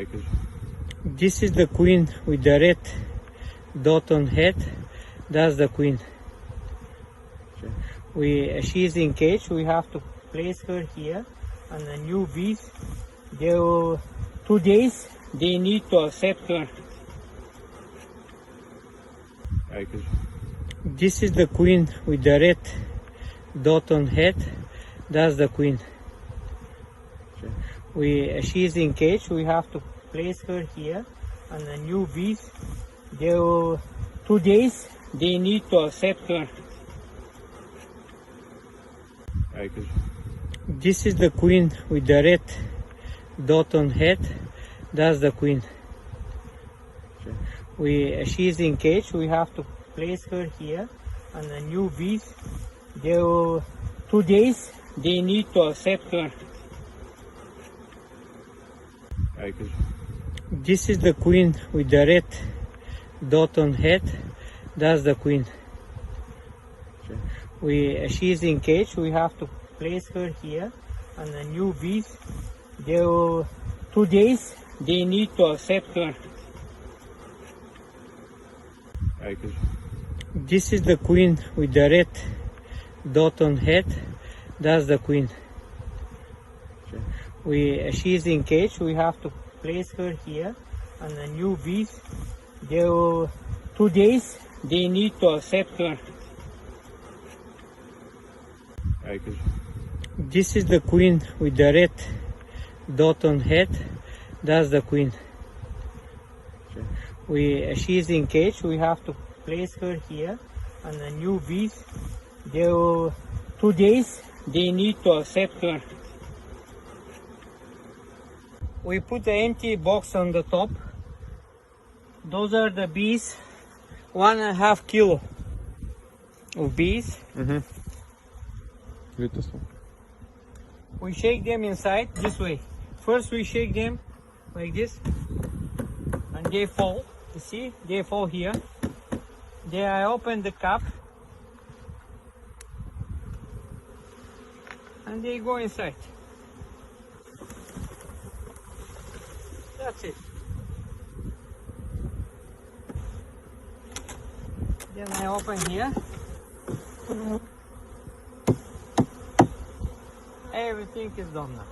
acres. This is the queen with the red dot on head. That's the queen. She is in cage. We have to place her here on the new bees. They will 2 days. They need to accept her. Acres. This is the queen with the red dot on head. That's the queen. She is in cage. We have to place her here on the new bees. They will 2 days. They need to accept her. Acres. This is the queen with the red dot on head. That's the queen. She is in cage. We have to place her here on the new bees. They will 2 days. They need to accept her. Acres. This is the queen with the red dot on head. That's the queen. She is in cage. We have to place her here on the new bees. They will 2 days. They need to accept her. Acres. This is the queen with the red dot on head. That's the queen. She is in cage. We have to place her here on the new bees. They will 2 days. They need to accept her. Acres. This is the queen with the red dot on head. That's the queen. She is in cage. We have to place her here on the new bees. They will 2 days. They need to accept her. We put the empty box on the top. Those are the bees. 1.5 kilo of bees. We shake them inside this way. First we shake them like this, and they fall. You see, they fall here. Then I open the cap, and they go inside. That's it. Then I open here. Everything is done now.